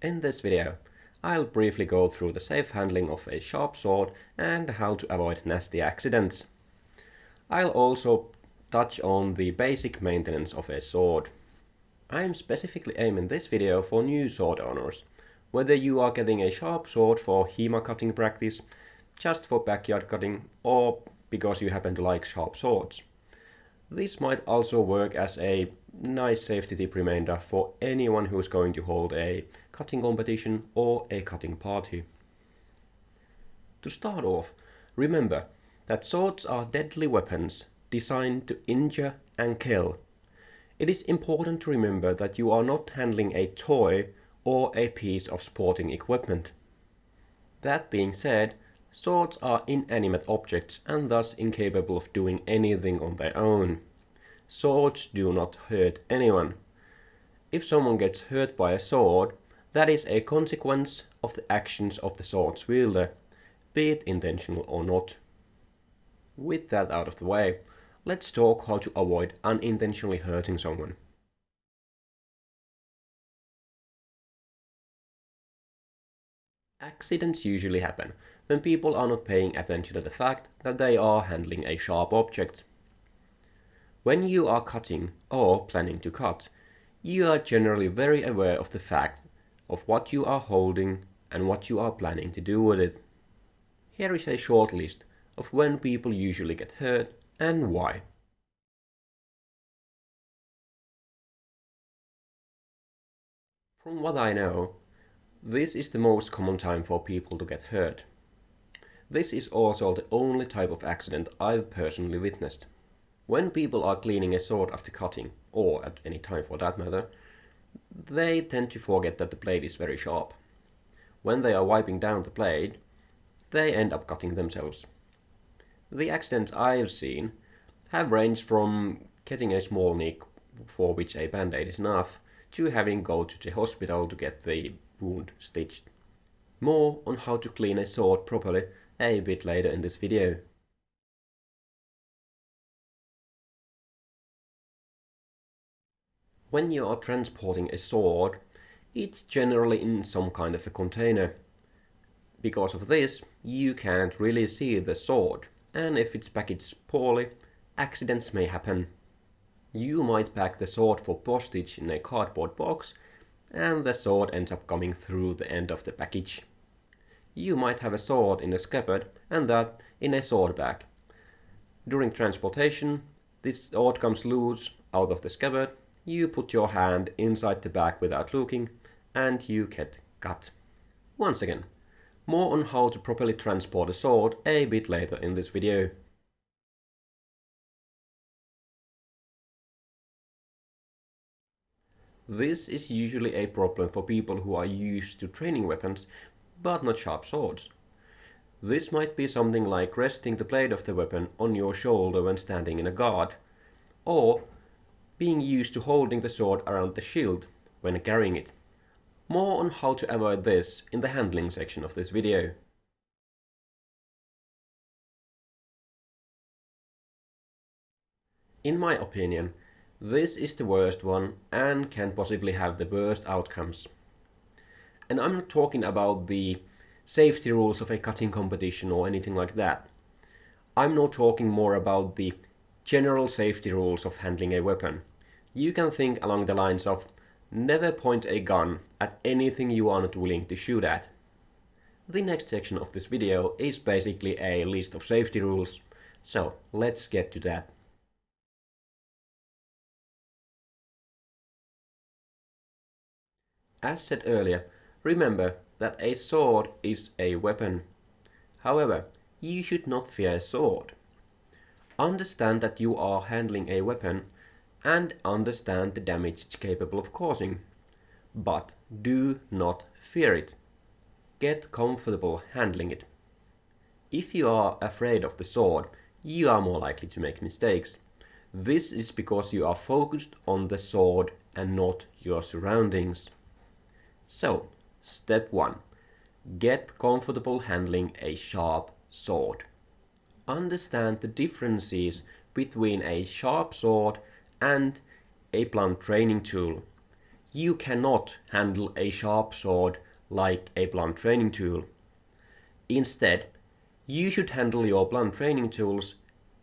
In this video, I'll briefly go through the safe handling of a sharp sword and how to avoid nasty accidents. I'll also touch on the basic maintenance of a sword. I'm specifically aiming this video for new sword owners, whether you are getting a sharp sword for HEMA cutting practice, just for backyard cutting, or because you happen to like sharp swords. This might also work as a nice safety tip reminder for anyone who's going to hold a cutting competition or a cutting party. To start off, remember that swords are deadly weapons designed to injure and kill. It is important to remember that you are not handling a toy or a piece of sporting equipment. That being said, swords are inanimate objects and thus incapable of doing anything on their own. Swords do not hurt anyone. If someone gets hurt by a sword, that is a consequence of the actions of the sword's wielder, be it intentional or not. With that out of the way, let's talk how to avoid unintentionally hurting someone. Accidents usually happen when people are not paying attention to the fact that they are handling a sharp object. When you are cutting or planning to cut, you are generally very aware of the fact of what you are holding and what you are planning to do with it. Here is a short list of when people usually get hurt and why. From what I know, this is the most common time for people to get hurt. This is also the only type of accident I've personally witnessed. When people are cleaning a sword after cutting, or at any time for that matter, they tend to forget that the blade is very sharp. When they are wiping down the blade, they end up cutting themselves. The accidents I've seen have ranged from getting a small nick for which a band-aid is enough, to having go to the hospital to get the wound stitched. More on how to clean a sword properly a bit later in this video. When you are transporting a sword, it's generally in some kind of a container. Because of this, you can't really see the sword, and if it's packaged poorly, accidents may happen. You might pack the sword for postage in a cardboard box, and the sword ends up coming through the end of the package. You might have a sword in a scabbard, and that in a sword bag. During transportation, this sword comes loose out of the scabbard. You put your hand inside the bag without looking, and you get cut. Once again, more on how to properly transport a sword a bit later in this video. This is usually a problem for people who are used to training weapons, but not sharp swords. This might be something like resting the blade of the weapon on your shoulder when standing in a guard, or being used to holding the sword around the shield when carrying it. More on how to avoid this in the handling section of this video. In my opinion, this is the worst one and can possibly have the worst outcomes. And I'm not talking about the safety rules of a cutting competition or anything like that. I'm not talking more about the general safety rules of handling a weapon. You can think along the lines of never point a gun at anything you are not willing to shoot at. The next section of this video is basically a list of safety rules, so let's get to that. As said earlier, remember that a sword is a weapon. However, you should not fear a sword. Understand that you are handling a weapon and understand the damage it's capable of causing. But do not fear it. Get comfortable handling it. If you are afraid of the sword, you are more likely to make mistakes. This is because you are focused on the sword and not your surroundings. So, step 1. Get comfortable handling a sharp sword. Understand the differences between a sharp sword and a blunt training tool. You cannot handle a sharp sword like a blunt training tool. Instead, you should handle your blunt training tools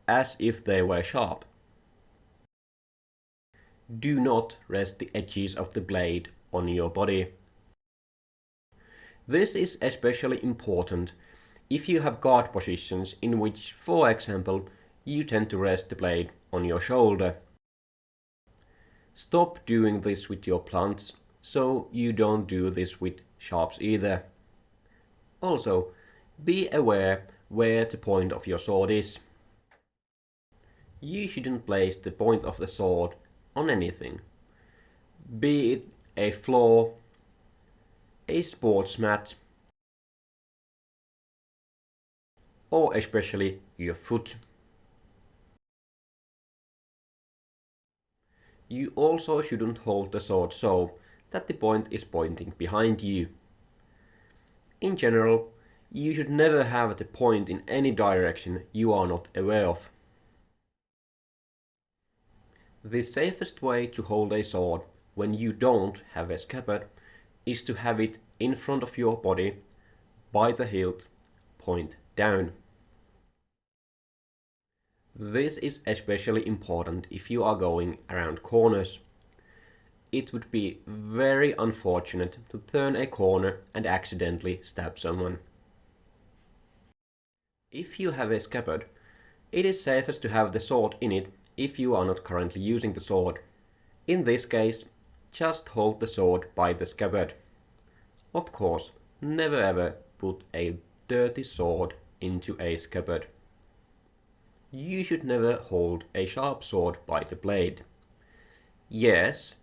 as if they were sharp. Do not rest the edges of the blade on your body. This is especially important if you have guard positions in which, for example, you tend to rest the blade on your shoulder. Stop doing this with your blunts, so you don't do this with sharps either. Also, be aware where the point of your sword is. You shouldn't place the point of the sword on anything, be it a floor, a sports mat, or especially your foot. You also shouldn't hold the sword so that the point is pointing behind you. In general, you should never have the point in any direction you are not aware of. The safest way to hold a sword when you don't have a scabbard is to have it in front of your body, by the hilt, point down. This is especially important if you are going around corners. It would be very unfortunate to turn a corner and accidentally stab someone. If you have a scabbard, it is safest to have the sword in it if you are not currently using the sword. In this case, just hold the sword by the scabbard. Of course, never ever put a dirty sword into a scabbard. You should never hold a sharp sword by the blade. Yes,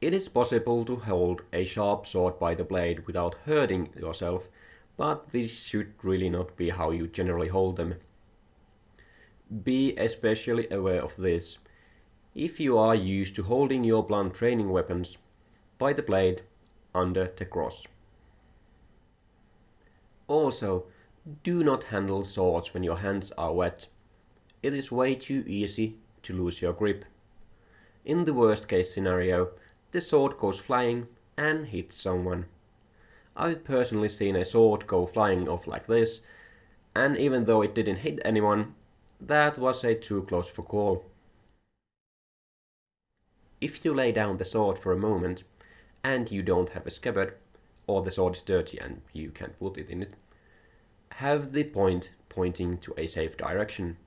it is possible to hold a sharp sword by the blade without hurting yourself, but this should really not be how you generally hold them. Be especially aware of this if you are used to holding your blunt training weapons by the blade under the cross. Also, do not handle swords when your hands are wet. It is way too easy to lose your grip. In the worst case scenario, the sword goes flying and hits someone. I've personally seen a sword go flying off like this, and even though it didn't hit anyone, that was a too close for call. If you lay down the sword for a moment, and you don't have a scabbard, or the sword is dirty and you can't put it in it, have the point pointing to a safe direction.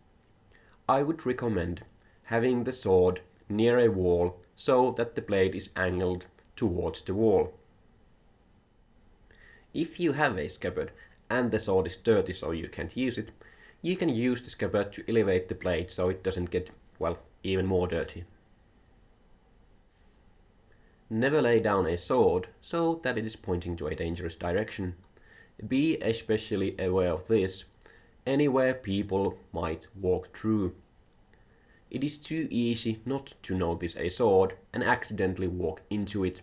I would recommend having the sword near a wall so that the blade is angled towards the wall. If you have a scabbard and the sword is dirty so you can't use it, you can use the scabbard to elevate the blade so it doesn't get, well, even more dirty. Never lay down a sword so that it is pointing to a dangerous direction. Be especially aware of this anywhere people might walk through. It is too easy not to notice a sword and accidentally walk into it.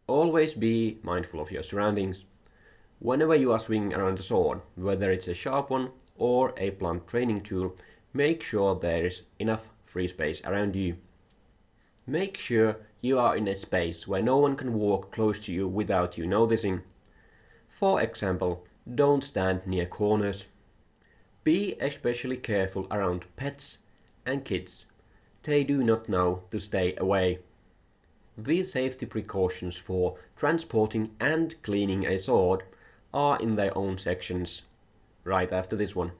Always be mindful of your surroundings. Whenever you are swinging around a sword, whether it's a sharp one or a blunt training tool, make sure there is enough free space around you. Make sure you are in a space where no one can walk close to you without you noticing. For example, don't stand near corners. Be especially careful around pets and kids. They do not know to stay away. These safety precautions for transporting and cleaning a sword are in their own sections, right after this one.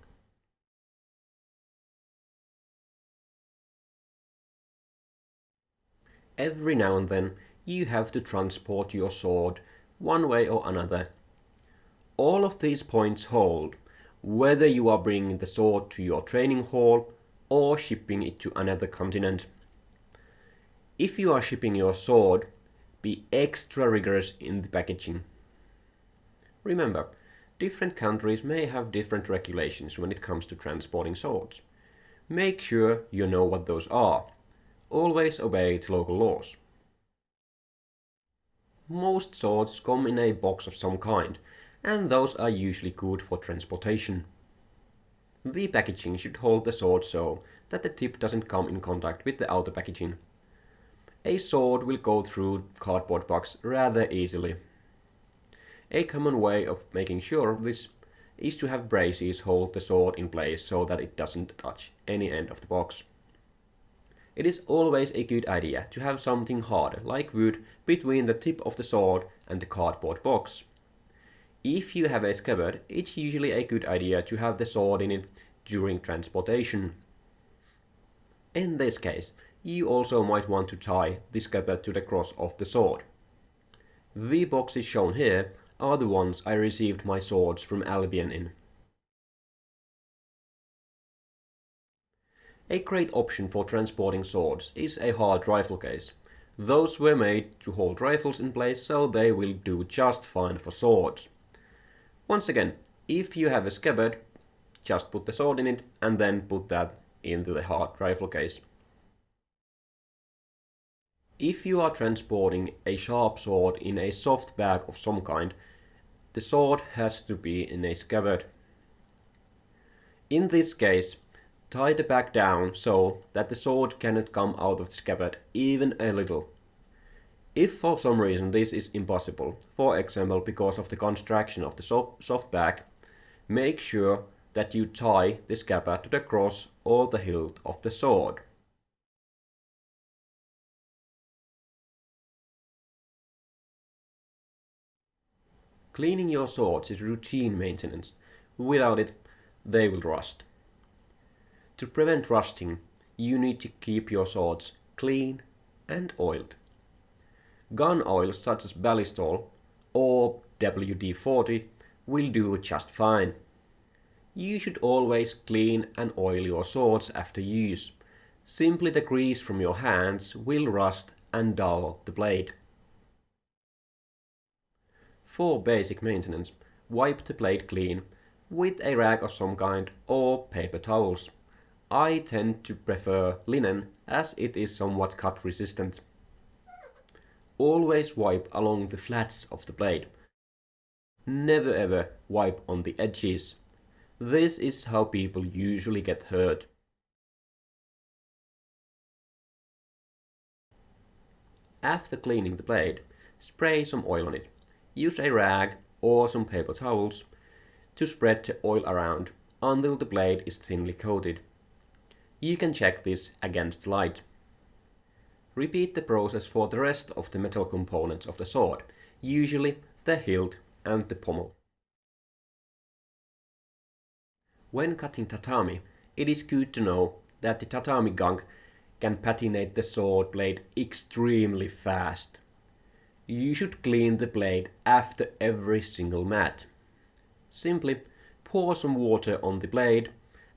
Every now and then you have to transport your sword one way or another. All of these points hold, whether you are bringing the sword to your training hall or shipping it to another continent. If you are shipping your sword, be extra rigorous in the packaging. Remember, different countries may have different regulations when it comes to transporting swords. Make sure you know what those are. Always obey the local laws. Most swords come in a box of some kind, and those are usually good for transportation. The packaging should hold the sword so that the tip doesn't come in contact with the outer packaging. A sword will go through cardboard box rather easily. A common way of making sure of this is to have braces hold the sword in place so that it doesn't touch any end of the box. It is always a good idea to have something hard, like wood, between the tip of the sword and the cardboard box. If you have a scabbard, it's usually a good idea to have the sword in it during transportation. In this case, you also might want to tie the scabbard to the cross of the sword. The boxes shown here are the ones I received my swords from Albion in. A great option for transporting swords is a hard rifle case. Those were made to hold rifles in place, so they will do just fine for swords. Once again, if you have a scabbard, just put the sword in it and then put that into the hard rifle case. If you are transporting a sharp sword in a soft bag of some kind, the sword has to be in a scabbard. In this case, tie the bag down so that the sword cannot come out of the scabbard even a little. If for some reason this is impossible, for example because of the construction of the soft bag, make sure that you tie the scabbard to the cross or the hilt of the sword. Cleaning your swords is routine maintenance. Without it, they will rust. To prevent rusting, you need to keep your swords clean and oiled. Gun oils such as Ballistol or WD-40 will do just fine. You should always clean and oil your swords after use. Simply the grease from your hands will rust and dull the blade. For basic maintenance, wipe the blade clean with a rag of some kind or paper towels. I tend to prefer linen as it is somewhat cut resistant. Always wipe along the flats of the blade. Never ever wipe on the edges. This is how people usually get hurt. After cleaning the blade, spray some oil on it. Use a rag or some paper towels to spread the oil around until the blade is thinly coated. You can check this against light. Repeat the process for the rest of the metal components of the sword, usually the hilt and the pommel. When cutting tatami, it is good to know that the tatami gunk can patinate the sword blade extremely fast. You should clean the blade after every single mat. Simply pour some water on the blade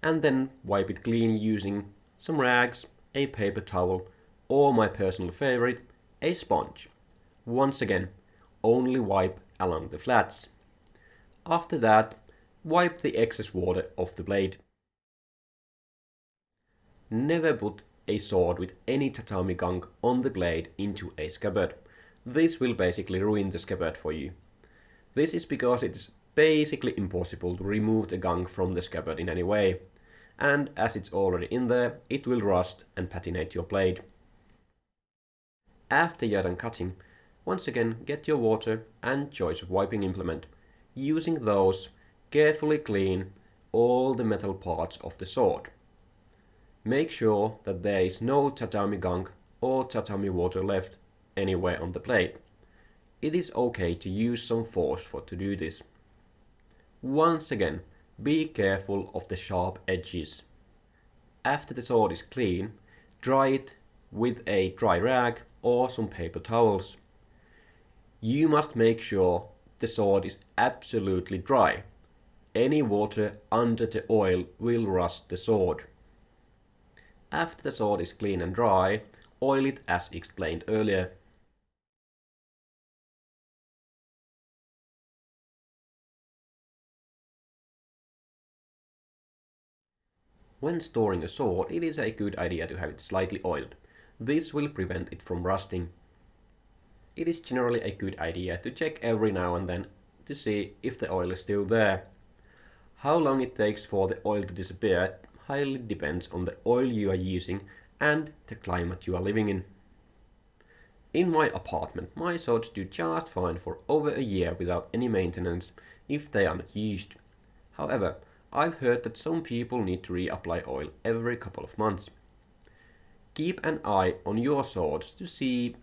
and then wipe it clean using some rags, a paper towel, or my personal favorite, a sponge. Once again, only wipe along the flats. After that, wipe the excess water off the blade. Never put a sword with any tatami gunk on the blade into a scabbard. This will basically ruin the scabbard for you. This is because it is basically impossible to remove the gunk from the scabbard in any way, and as it's already in there, it will rust and patinate your blade. After you're done cutting, once again get your water and choice of wiping implement. Using those, carefully clean all the metal parts of the sword. Make sure that there is no tatami gunk or tatami water left anywhere on the blade. It is okay to use some force to do this. Once again, be careful of the sharp edges. After the sword is clean, dry it with a dry rag or some paper towels. You must make sure the sword is absolutely dry. Any water under the oil will rust the sword. After the sword is clean and dry, oil it as explained earlier. When storing a sword, it is a good idea to have it slightly oiled. This will prevent it from rusting. It is generally a good idea to check every now and then to see if the oil is still there. How long it takes for the oil to disappear highly depends on the oil you are using and the climate you are living in. In my apartment, my swords do just fine for over a year without any maintenance if they are not used. However, I've heard that some people need to reapply oil every couple of months. Keep an eye on your swords to see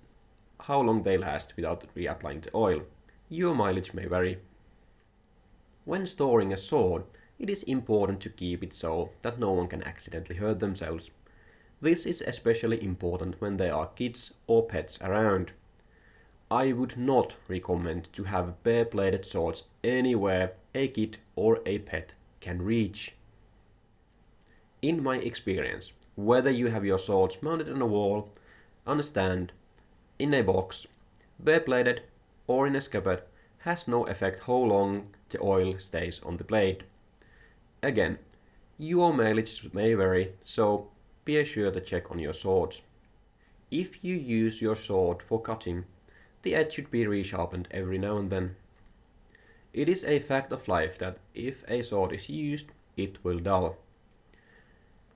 how long they last without reapplying the oil. Your mileage may vary. When storing a sword, it is important to keep it so that no one can accidentally hurt themselves. This is especially important when there are kids or pets around. I would not recommend to have bare-bladed swords anywhere a kid or a pet can reach. In my experience, whether you have your swords mounted on a wall, on a stand, in a box, bare-bladed or in a scabbard, has no effect how long the oil stays on the blade. Again, your mileage may vary, so be sure to check on your swords. If you use your sword for cutting, the edge should be resharpened every now and then. It is a fact of life that if a sword is used, it will dull.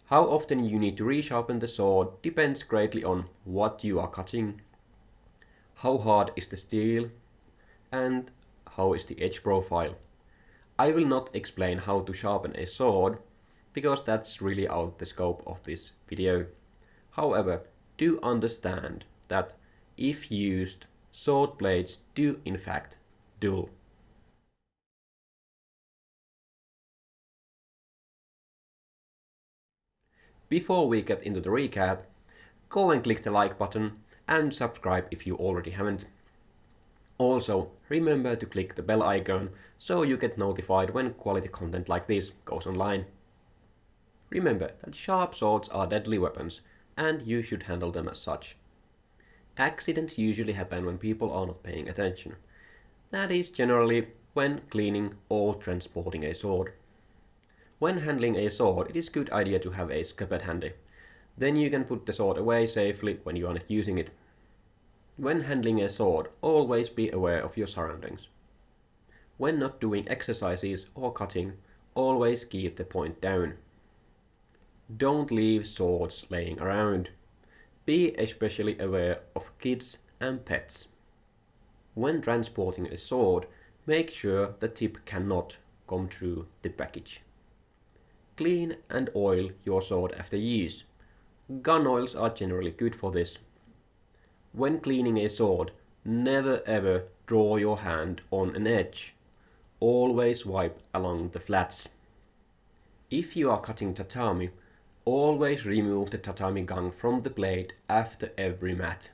How often you need to resharpen the sword depends greatly on what you are cutting, how hard is the steel, and how is the edge profile. I will not explain how to sharpen a sword, because that's really out the scope of this video. However, do understand that if used, sword blades do in fact dull. Before we get into the recap, go and click the like button and subscribe if you already haven't. Also, remember to click the bell icon so you get notified when quality content like this goes online. Remember that sharp swords are deadly weapons and you should handle them as such. Accidents usually happen when people are not paying attention. That is generally when cleaning or transporting a sword. When handling a sword, it is a good idea to have a scabbard handy. Then you can put the sword away safely when you are not using it. When handling a sword, always be aware of your surroundings. When not doing exercises or cutting, always keep the point down. Don't leave swords laying around. Be especially aware of kids and pets. When transporting a sword, make sure the tip cannot come through the package. Clean and oil your sword after use. Gun oils are generally good for this. When cleaning a sword, never ever draw your hand on an edge. Always wipe along the flats. If you are cutting tatami, always remove the tatami gunk from the blade after every mat.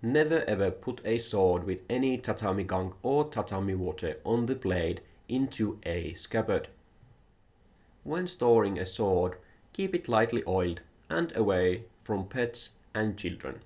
Never ever put a sword with any tatami gunk or tatami water on the blade into a scabbard. When storing a sword, keep it lightly oiled and away from pets and children.